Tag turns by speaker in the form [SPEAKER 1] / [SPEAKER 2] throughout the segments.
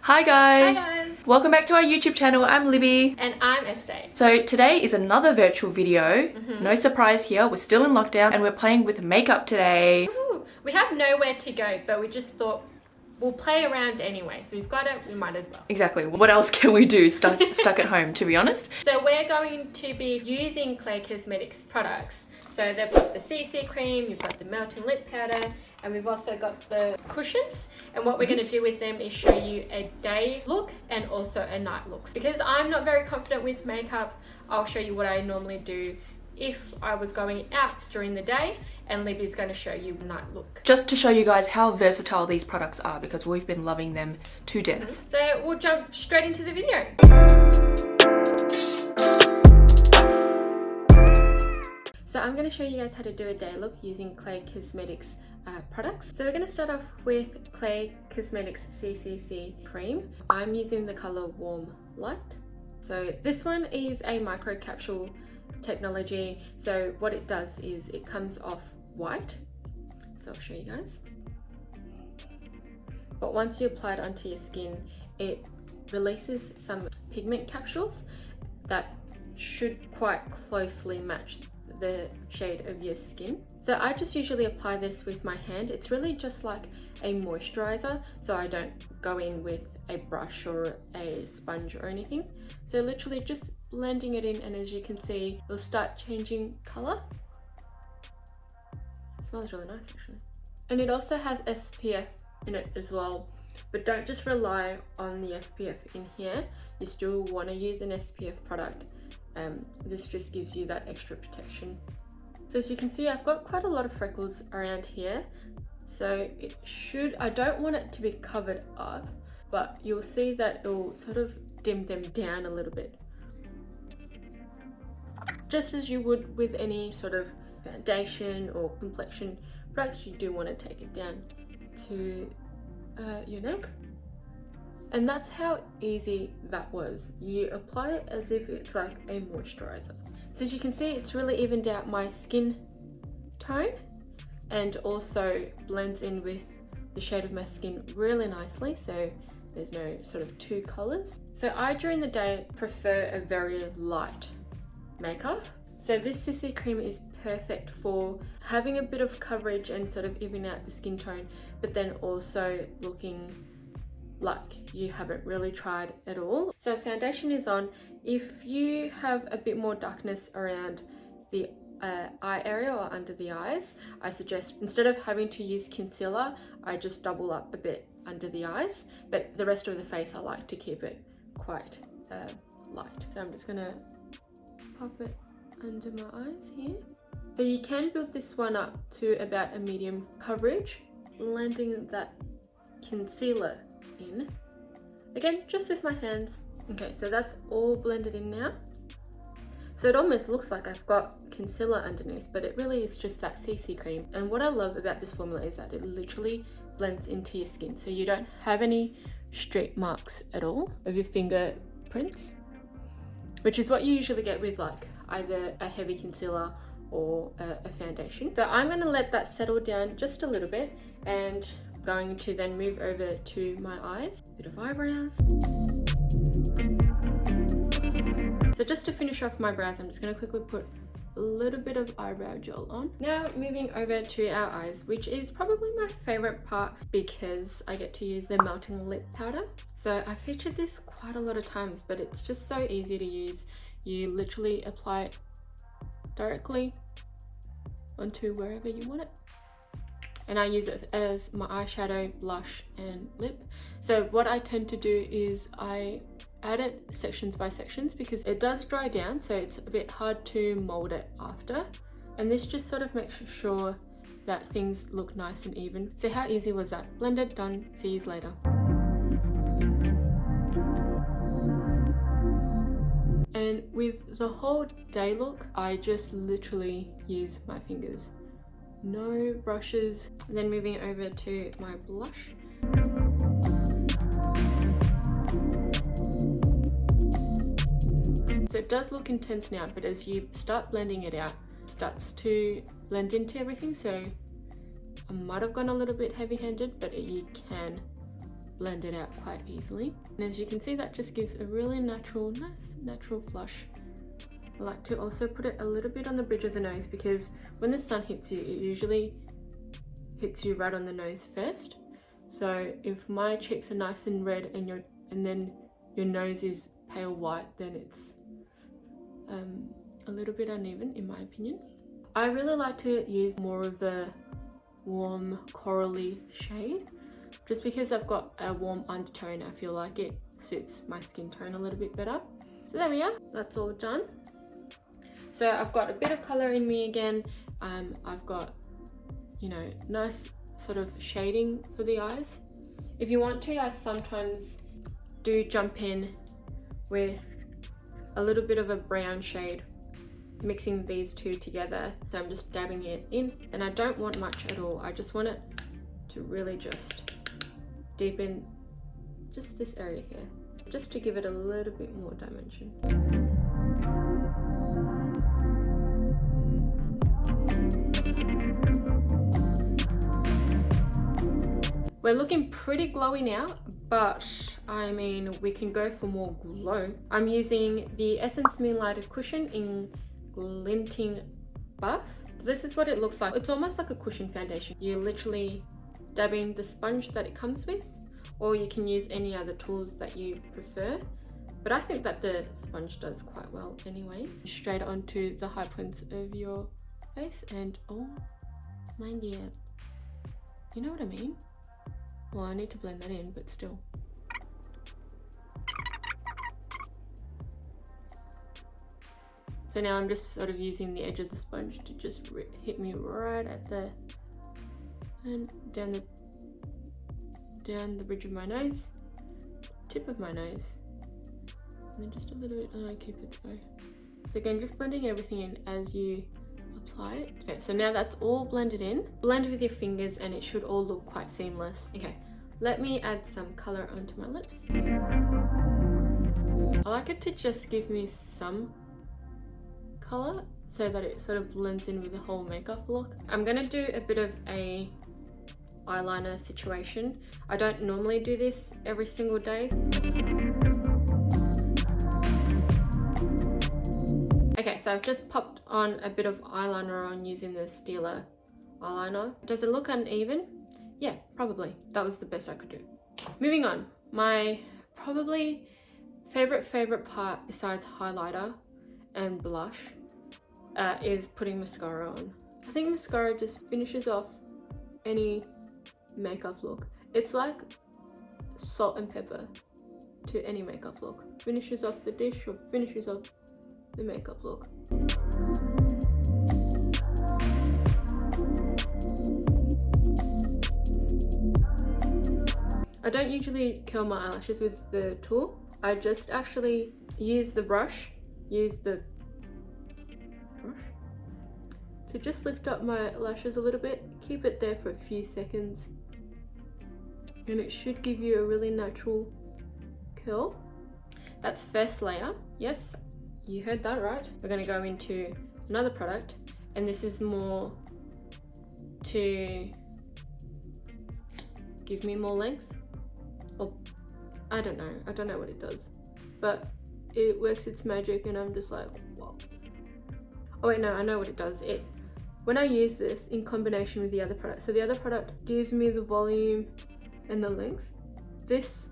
[SPEAKER 1] Hi guys!
[SPEAKER 2] Hi guys!
[SPEAKER 1] Welcome back to our YouTube channel. I'm Libby.
[SPEAKER 2] And I'm Este.
[SPEAKER 1] So today is another virtual video. No surprise here, we're still in lockdown and we're playing with makeup today.
[SPEAKER 2] Ooh, we have nowhere to go, but we just thought we'll play around anyway. So we've got it, we might as well.
[SPEAKER 1] Exactly. What else can we do stuck at home, to be honest?
[SPEAKER 2] So we're going to be using CLE Cosmetics products. So they've got the CC cream, you've got the melting lip powder, and we've also got the cushions. And what we're going to do with them is show you a day look and also a night look. Because I'm not very confident with makeup, I'll show you what I normally do if I was going out during the day, and Libby's going to show you a night look.
[SPEAKER 1] Just to show you guys how versatile these products are, because we've been loving them to death.
[SPEAKER 2] So we'll jump straight into the video. So I'm going to show you guys how to do a day look using CLE Cosmetics products. So we're going to start off with CLE Cosmetics CCC cream. I'm using the color Warm Light. So this one is a micro capsule technology. So what it does is it comes off white. So I'll show you guys. But once you apply it onto your skin, it releases some pigment capsules that should quite closely match the shade of your skin. So I just usually apply this with my hand. It's really just like a moisturizer, so I don't go in with a brush or a sponge or anything. So literally just blending it in, and as you can see, it'll start changing color. It smells really nice actually. And it also has SPF in it as well, but don't just rely on the SPF in here. You still want to use an SPF product. This just gives you that extra protection. So as you can see, I've got quite a lot of freckles around here. So it should, I don't want it to be covered up, but you'll see that it'll sort of dim them down a little bit. Just as you would with any sort of foundation or complexion products, you do want to take it down to your neck. And that's how easy that was. You apply it as if it's like a moisturizer. So as you can see, it's really evened out my skin tone and also blends in with the shade of my skin really nicely. So there's no sort of two colors. So I, during the day, prefer a very light makeup. So this CC cream is perfect for having a bit of coverage and sort of even out the skin tone, but then also looking like you haven't really tried at all. So foundation is on. If you have a bit more darkness around the eye area or under the eyes, I suggest instead of having to use concealer, I just double up a bit under the eyes, but the rest of the face I like to keep it quite light. So I'm just gonna pop it under my eyes here. So you can build this one up to about a medium coverage, blending that concealer in. Again, just with my hands. Okay, so that's all blended in now. So it almost looks like I've got concealer underneath, but it really is just that CC cream. And what I love about this formula is that it literally blends into your skin, so you don't have any streak marks at all of your fingerprints, which is what you usually get with like either a heavy concealer or a foundation. So I'm going to let that settle down just a little bit, and going to then move over to my eyes, bit of eyebrows. So just to finish off my brows, I'm just going to quickly put a little bit of eyebrow gel on. Now moving over to our eyes, which is probably my favorite part because I get to use the melting lip powder. So I featured this quite a lot of times, but it's just so easy to use. You literally apply it directly onto wherever you want it. And I use it as my eyeshadow, blush and lip. So what I tend to do is I add it sections by sections because it does dry down, so it's a bit hard to mold it after. And this just sort of makes sure that things look nice and even. So how easy was that? Blended, done, see you later. And with the whole day look, I just literally use my fingers. No brushes. And then moving over to my blush. So it does look intense now, but as you start blending it out, it starts to blend into everything. So I might have gone a little bit heavy-handed, but you can blend it out quite easily. And as you can see, that just gives a really natural, nice natural flush. I like to also put it a little bit on the bridge of the nose because when the sun hits you, it usually hits you right on the nose first. So if my cheeks are nice and red and then your nose is pale white, then it's a little bit uneven in my opinion. I really like to use more of the warm corally shade just because I've got a warm undertone. I feel like it suits my skin tone a little bit better. So there we are, that's all done. So I've got a bit of color in me again. I've got, you know, nice sort of shading for the eyes. If you want to, I sometimes do jump in with a little bit of a brown shade, mixing these two together. So I'm just dabbing it in, and I don't want much at all. I just want it to really just deepen just this area here, just to give it a little bit more dimension. We're looking pretty glowy now, but I mean, we can go for more glow. I'm using the Essence Moonlighter cushion in Glinting Buff. So this is what it looks like. It's almost like a cushion foundation. You're literally dabbing the sponge that it comes with, or you can use any other tools that you prefer. But I think that the sponge does quite well anyways. Straight onto the high points of your face, and oh my god. You know what I mean? Well, I need to blend that in, but still. So now I'm just sort of using the edge of the sponge to just hit me right at the, and down the bridge of my nose, tip of my nose, and then just a little bit, and I keep it so. So again, just blending everything in as you apply it. Okay, so now that's all blended in. Blend with your fingers and it should all look quite seamless. Okay, let me add some color onto my lips. I like it to just give me some color so that it sort of blends in with the whole makeup look. I'm gonna do a bit of a eyeliner situation. I don't normally do this every single day. Okay, so I've just popped on a bit of eyeliner on using the Stila eyeliner. Does it look uneven? Yeah, probably. That was the best I could do. Moving on, my probably favorite part besides highlighter and blush is putting mascara on. I think mascara just finishes off any makeup look. It's like salt and pepper to any makeup look. Finishes off the dish or finishes off the makeup look. I don't usually curl my eyelashes with the tool. I just actually use the brush, to just lift up my lashes a little bit, keep it there for a few seconds, and it should give you a really natural curl. That's first layer. Yes, you heard that right. We're going to go into another product, and this is more to give me more length. Or I don't know what it does, but it works its magic, and I'm just like, wow. Oh wait, no, I know what it does. When I use this in combination with the other product, so the other product gives me the volume and the length. This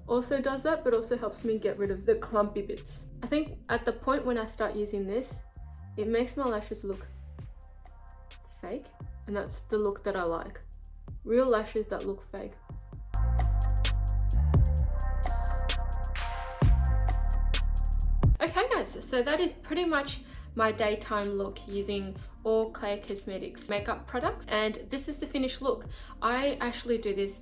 [SPEAKER 2] also does that, but also helps me get rid of the clumpy bits. I think at the point when I start using this, it makes my lashes look fake, and that's the look that I like. Real lashes that look fake. Okay guys, so that is pretty much my daytime look using all CLE Cosmetics makeup products, and this is the finished look. I actually do this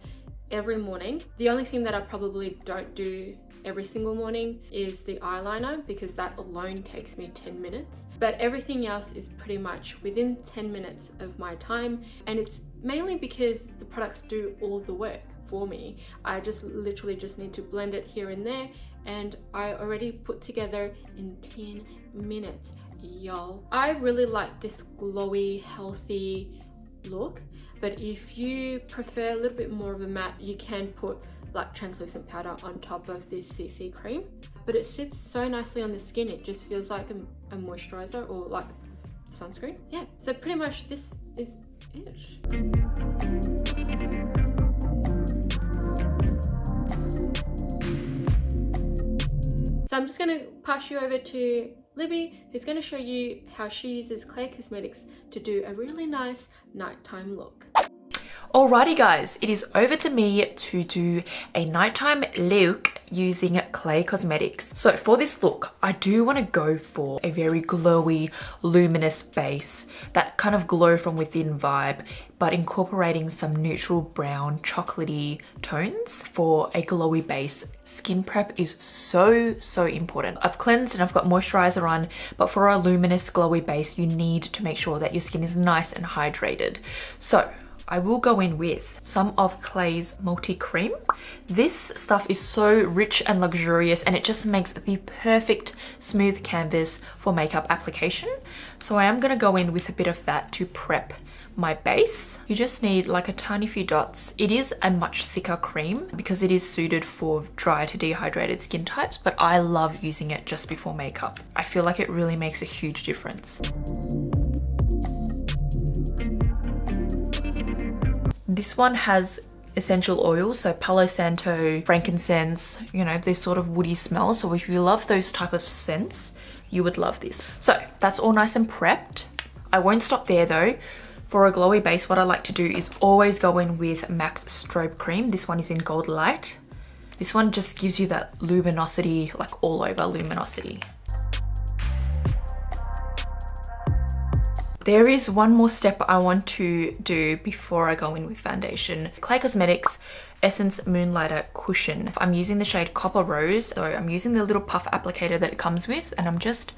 [SPEAKER 2] every morning. The only thing that I probably don't do every single morning is the eyeliner, because that alone takes me 10 minutes. But everything else is pretty much within 10 minutes of my time, and it's mainly because the products do all the work for me. I just literally just need to blend it here and there, and I already put together in 10 minutes, y'all. I really like this glowy, healthy look, but if you prefer a little bit more of a matte, you can put like translucent powder on top of this CC cream, but it sits so nicely on the skin. It just feels like a moisturizer or like sunscreen. Yeah, so pretty much this is it. So I'm just going to pass you over to Libby, who's going to show you how she uses CLE Cosmetics to do a really nice nighttime look.
[SPEAKER 1] Alrighty guys, it is over to me to do a nighttime look using CLE Cosmetics. So for this look, I do want to go for a very glowy, luminous base, that kind of glow from within vibe, but incorporating some neutral brown chocolatey tones for a glowy base. Skin prep is so important. I've cleansed and I've got moisturizer on, but for a luminous glowy base, you need to make sure that your skin is nice and hydrated. So I will go in with some of CLE's Multi Cream. This stuff is so rich and luxurious, and it just makes the perfect smooth canvas for makeup application. So I am going to go in with a bit of that to prep my base. You just need like a tiny few dots. It is a much thicker cream because it is suited for dry to dehydrated skin types, but I love using it just before makeup. I feel like it really makes a huge difference. This one has essential oils, so Palo Santo, frankincense, you know, this sort of woody smell. So if you love those type of scents, you would love this. So that's all nice and prepped. I won't stop there though. For a glowy base, what I like to do is always go in with M.A.C Strobe cream. This one is in Goldlite. This one just gives you that luminosity, like all over luminosity. There is one more step I want to do before I go in with foundation. CLE Cosmetics Essence Moonlighter Cushion. I'm using the shade Copper Rose, so I'm using the little puff applicator that it comes with, and I'm just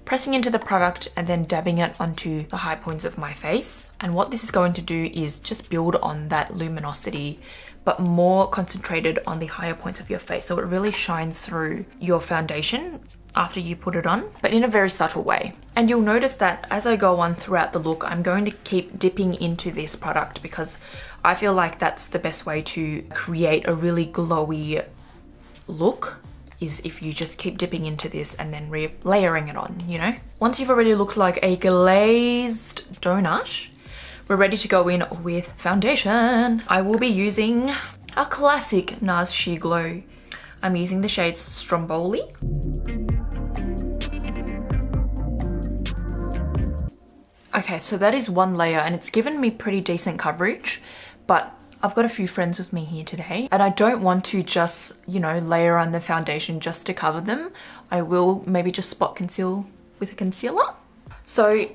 [SPEAKER 1] pressing into the product and then dabbing it onto the high points of my face. And what this is going to do is just build on that luminosity, but more concentrated on the higher points of your face. So it really shines through your foundation after you put it on, but in a very subtle way. And you'll notice that as I go on throughout the look, I'm going to keep dipping into this product because I feel like that's the best way to create a really glowy look, is if you just keep dipping into this and then layering it on, you know? Once you've already looked like a glazed donut, we're ready to go in with foundation. I will be using a classic NARS Sheer Glow. I'm using the shades Stromboli. Okay, so that is one layer and it's given me pretty decent coverage, but I've got a few friends with me here today and I don't want to just, you know, layer on the foundation just to cover them. I will maybe just spot conceal with a concealer. So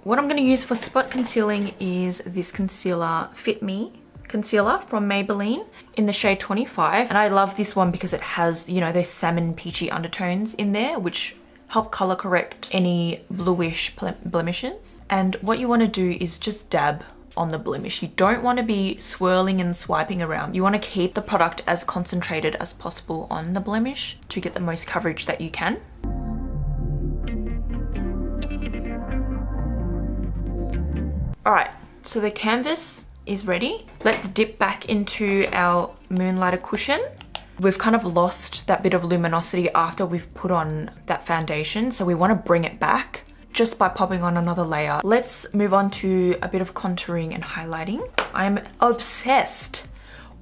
[SPEAKER 1] what I'm going to use for spot concealing is this concealer Fit Me concealer from Maybelline in the shade 25. And I love this one because it has, you know, those salmon peachy undertones in there, which help color correct any bluish blemishes. And what you want to do is just dab on the blemish. You don't want to be swirling and swiping around. You want to keep the product as concentrated as possible on the blemish to get the most coverage that you can. All right, so the canvas is ready. Let's dip back into our Moonlighter cushion. We've kind of lost that bit of luminosity after we've put on that foundation, so we want to bring it back just by popping on another layer. Let's move on to a bit of contouring and highlighting. I'm obsessed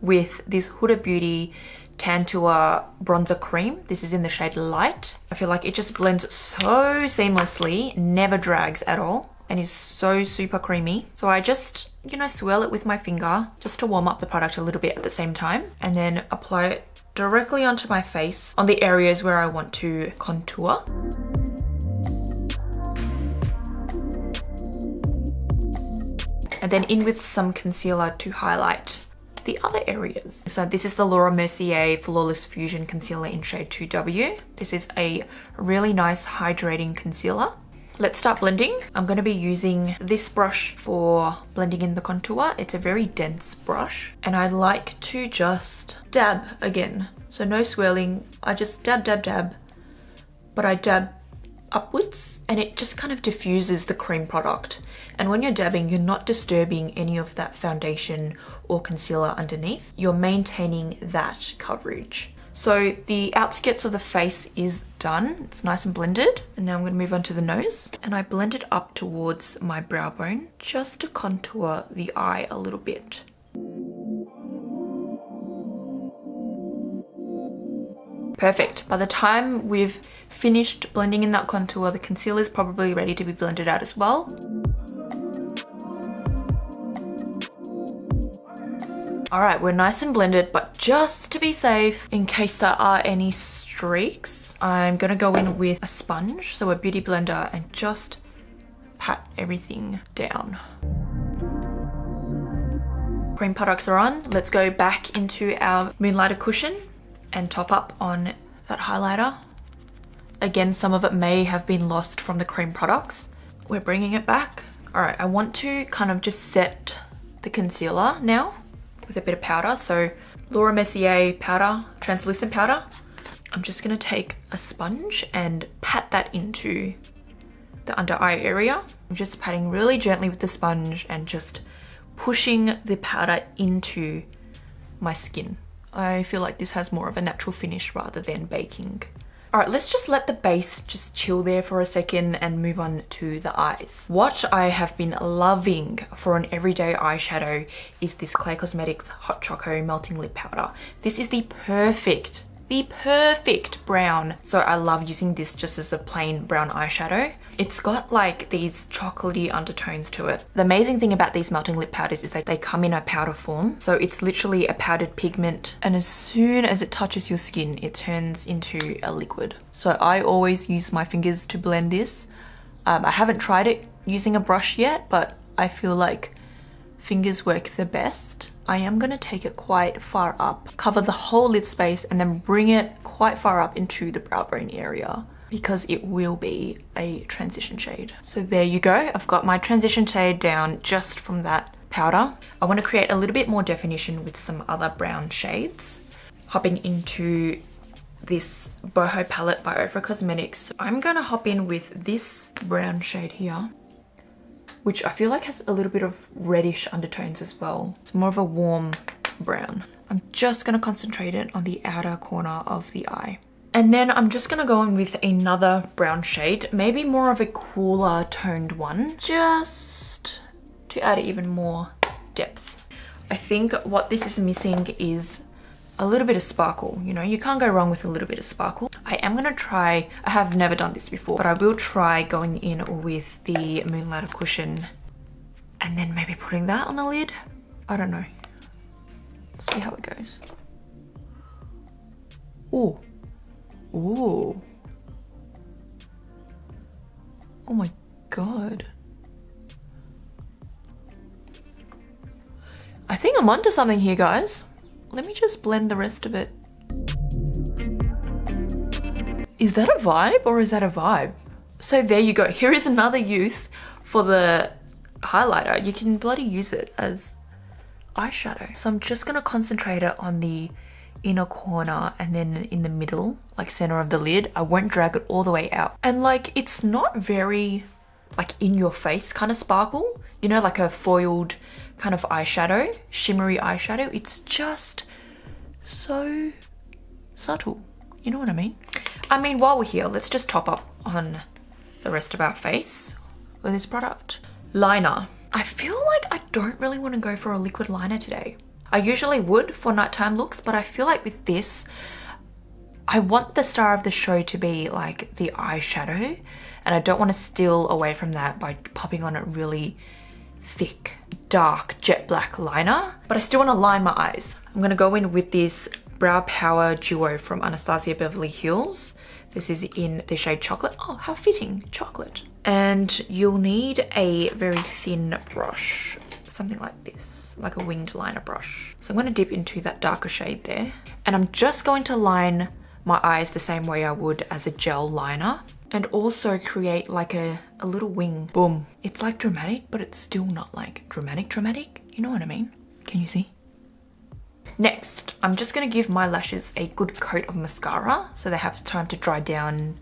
[SPEAKER 1] with this Huda Beauty Tantua bronzer cream. This is in the shade Light. I feel like it just blends so seamlessly, never drags at all, and is so super creamy. So I just, you know, swirl it with my finger just to warm up the product a little bit at the same time, and then apply it directly onto my face on the areas where I want to contour. And then in with some concealer to highlight the other areas. So this is the Laura Mercier Flawless Fusion Concealer in shade 2W. This is a really nice hydrating concealer. Let's start blending. I'm going to be using this brush for blending in the contour. It's a very dense brush and I like to just dab again. So no swirling, I just dab, dab, dab, but I dab upwards, and it just kind of diffuses the cream product. And when you're dabbing, you're not disturbing any of that foundation or concealer underneath. You're maintaining that coverage. So the outskirts of the face is done. It's nice and blended. And now I'm going to move on to the nose. And I blend it up towards my brow bone just to contour the eye a little bit. Perfect. By the time we've finished blending in that contour, the concealer is probably ready to be blended out as well. All right, we're nice and blended, but just to be safe, in case there are any streaks, I'm gonna go in with a sponge, so a beauty blender, and just pat everything down. Cream products are on. Let's go back into our Moonlighter cushion and top up on that highlighter. Again, some of it may have been lost from the cream products. We're bringing it back. All right, I want to kind of just set the concealer now with a bit of powder. So Laura Mercier powder, translucent powder. I'm just gonna take a sponge and pat that into the under eye area. I'm just patting really gently with the sponge and just pushing the powder into my skin. I feel like this has more of a natural finish rather than baking. All right, let's just let the base just chill there for a second and move on to the eyes. What I have been loving for an everyday eyeshadow is this CLE Cosmetics Hot Choco Melting Lip Powder. This is the perfect brown. So I love using this just as a plain brown eyeshadow. It's got like these chocolatey undertones to it. The amazing thing about these melting lip powders is that they come in a powder form. So it's literally a powdered pigment. And as soon as it touches your skin, it turns into a liquid. So I always use my fingers to blend this. I haven't tried it using a brush yet, but I feel like fingers work the best. I am gonna take it quite far up, cover the whole lid space, and then bring it quite far up into the brow bone area, because it will be a transition shade. So there you go. I've got my transition shade down just from that powder. I want to create a little bit more definition with some other brown shades. Hopping into this boho palette by Ofra Cosmetics, I'm gonna hop in with this brown shade here, which I feel like has a little bit of reddish undertones as well. It's more of a warm brown. I'm just gonna concentrate it on the outer corner of the eye. And then I'm just gonna go in with another brown shade, maybe more of a cooler toned one, just to add even more depth. I think what this is missing is a little bit of sparkle. You know, you can't go wrong with a little bit of sparkle. I am gonna try, I have never done this before, but I will try going in with the Moonlighter cushion and then maybe putting that on the lid. I don't know. See how it goes. Ooh. Ooh. Oh my god. I think I'm onto something here, guys. Let me just blend the rest of it. Is that a vibe or is that a vibe? So there you go. Here is another use for the highlighter. You can bloody use it as eyeshadow. So I'm just gonna concentrate it on the inner corner and then in the middle, like center of the lid. I won't drag it all the way out. And like, it's not very like in your face kind of sparkle, you know, like a foiled kind of eyeshadow, shimmery eyeshadow. It's just so subtle. You know what I mean? I mean, while we're here, let's just top up on the rest of our face with this product. Liner. I feel like I don't really want to go for a liquid liner today. I usually would for nighttime looks, but I feel like with this, I want the star of the show to be like the eyeshadow, and I don't want to steal away from that by popping on a really thick, dark, jet black liner, but I still want to line my eyes. I'm going to go in with this Brow Power Duo from Anastasia Beverly Hills. This is in the shade Chocolate. Oh, how fitting, chocolate. And you'll need a very thin brush, something like this, like a winged liner brush. So I'm going to dip into that darker shade there. And I'm just going to line my eyes the same way I would as a gel liner, and also create like a little wing. Boom. It's like dramatic, but it's still not like dramatic. You know what I mean? Can you see? Next, I'm just going to give my lashes a good coat of mascara so they have time to dry down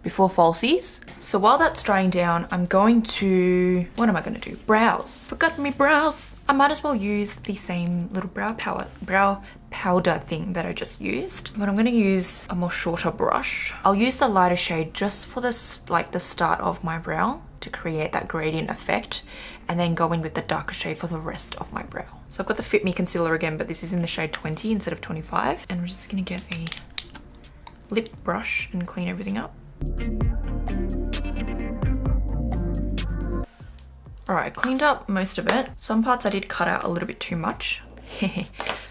[SPEAKER 1] before falsies. So while that's drying down, I'm going to, what am I going to do? Brows. Forgot me brows. I might as well use the same little brow powder thing that I just used, but I'm going to use a more shorter brush. I'll use the lighter shade just for this, like the start of my brow to create that gradient effect, and then go in with the darker shade for the rest of my brow. So I've got the Fit Me concealer again, but this is in the shade 20 instead of 25, and we're just going to get a lip brush and clean everything up. Alright, I cleaned up most of it. Some parts I did cut out a little bit too much.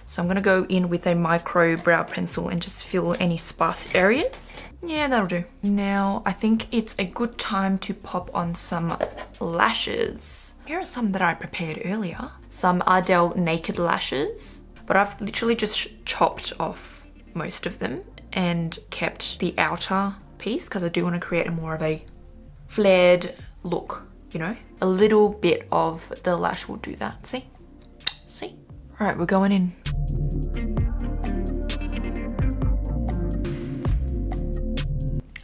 [SPEAKER 1] So I'm going to go in with a micro brow pencil and just fill any sparse areas. Yeah, that'll do. Now, I think it's a good time to pop on some lashes. Here are some that I prepared earlier. Some Ardell Naked Lashes, but I've literally just chopped off most of them and kept the outer piece because I do want to create a more of a flared look, you know? A little bit of the lash will do that. See? See? All right, we're going in.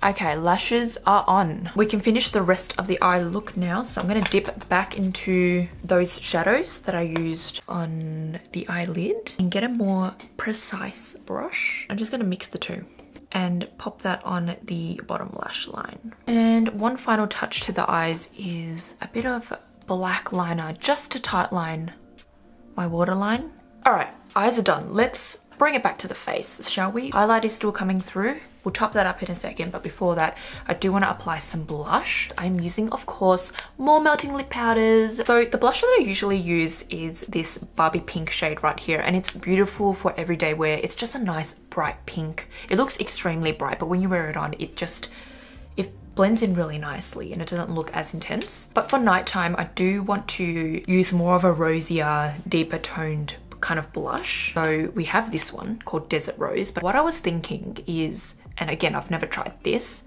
[SPEAKER 1] Okay, lashes are on. We can finish the rest of the eye look now. So I'm gonna dip back into those shadows that I used on the eyelid and get a more precise brush. I'm just gonna mix the two and pop that on the bottom lash line. And one final touch to the eyes is a bit of black liner just to tightline my waterline. All right, eyes are done. Let's bring it back to the face, shall we? Highlight is still coming through. We'll top that up in a second, but before that, I do want to apply some blush. I'm using, of course, more melting lip powders. So the blush that I usually use is this Barbie pink shade right here, and it's beautiful for everyday wear. It's just a nice bright pink. It looks extremely bright, but when you wear it on, it blends in really nicely and it doesn't look as intense. But for nighttime, I do want to use more of a rosier, deeper toned kind of blush. So we have this one called Desert Rose, but what I was thinking is, and again, I've never tried this,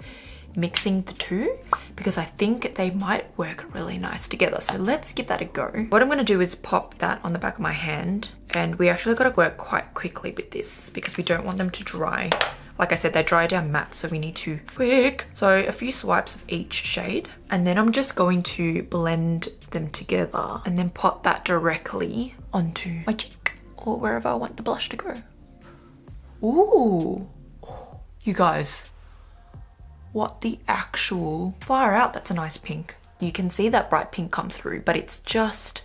[SPEAKER 1] mixing the two because I think they might work really nice together. So let's give that a go. What I'm going to do is pop that on the back of my hand, and we actually got to work quite quickly with this because we don't want them to dry. Like I said, they dry down matte, so we need to quick. So a few swipes of each shade, and then I'm just going to blend them together and then pop that directly onto my cheek or wherever I want the blush to go. Ooh, you guys, what the actual, far out, that's a nice pink. You can see that bright pink come through, but it's just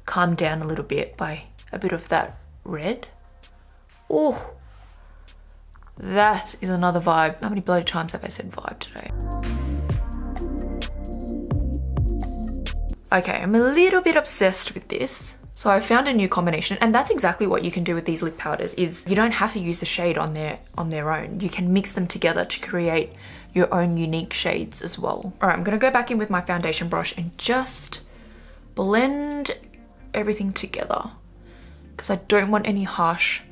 [SPEAKER 1] calmed down a little bit by a bit of that red. Oh, that is another vibe. How many bloody times have I said vibe today? Okay, I'm a little bit obsessed with this. So I found a new combination, and that's exactly what you can do with these lip powders is you don't have to use the shade on their own. You can mix them together to create your own unique shades as well. All right, I'm gonna go back in with my foundation brush and just blend everything together because I don't want any harsh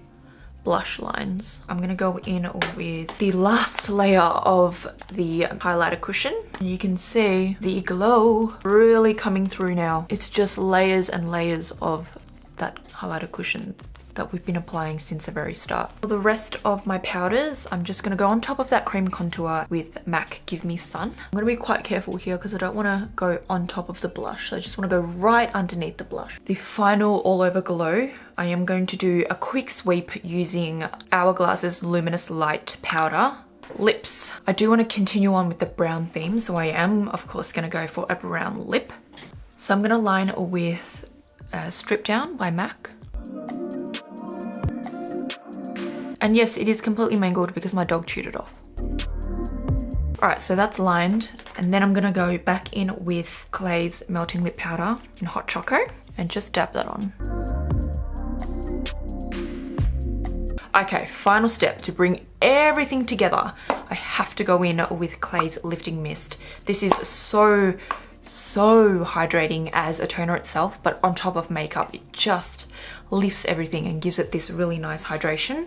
[SPEAKER 1] blush lines. I'm gonna go in with the last layer of the highlighter cushion. You can see the glow really coming through now. It's just layers and layers of that highlighter cushion that we've been applying since the very start. For the rest of my powders, I'm just gonna go on top of that cream contour with M.A.C Give Me Sun. I'm gonna be quite careful here because I don't wanna go on top of the blush. So I just wanna go right underneath the blush. The final all over glow, I am going to do a quick sweep using Hourglass's Luminous Light Powder. Lips. I do want to continue on with the brown theme, so I am, of course, going to go for a brown lip. So I'm going to line with Strip Down by M.A.C. And yes, it is completely mangled because my dog chewed it off. Alright, so that's lined. And then I'm going to go back in with Clay's Melting Lip Powder in Hot Choco and just dab that on. Okay, final step to bring everything together. I have to go in with Clay's Lifting Mist. This is so hydrating as a toner itself, but on top of makeup, it just lifts everything and gives it this really nice hydration.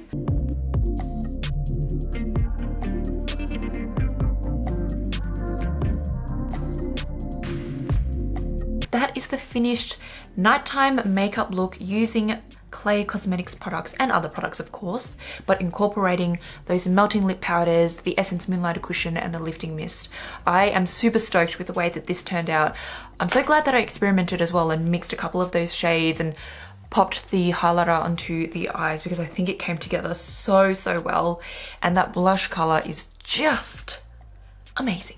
[SPEAKER 1] That is the finished nighttime makeup look using CLE Cosmetics products and other products of course, but incorporating those melting lip powders, the Essence Moonlighter cushion and the lifting mist. I am super stoked with the way that this turned out. I'm so glad that I experimented as well and mixed a couple of those shades and popped the highlighter onto the eyes because I think it came together so well, and that blush color is just amazing.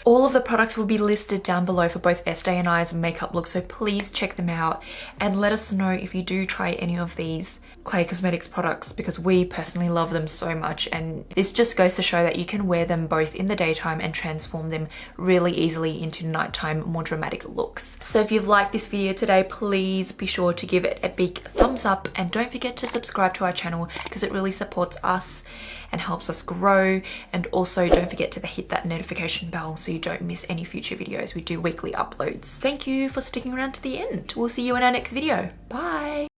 [SPEAKER 1] All of the products will be listed down below for both Este and I's makeup looks, so please check them out and let us know if you do try any of these CLE Cosmetics products, because we personally love them so much, and this just goes to show that you can wear them both in the daytime and transform them really easily into nighttime, more dramatic looks. So if you've liked this video today, please be sure to give it a big thumbs up and don't forget to subscribe to our channel because it really supports us and helps us grow. And also don't forget to hit that notification bell so you don't miss any future videos. We do weekly uploads. Thank you for sticking around to the end. We'll see you in our next video. Bye.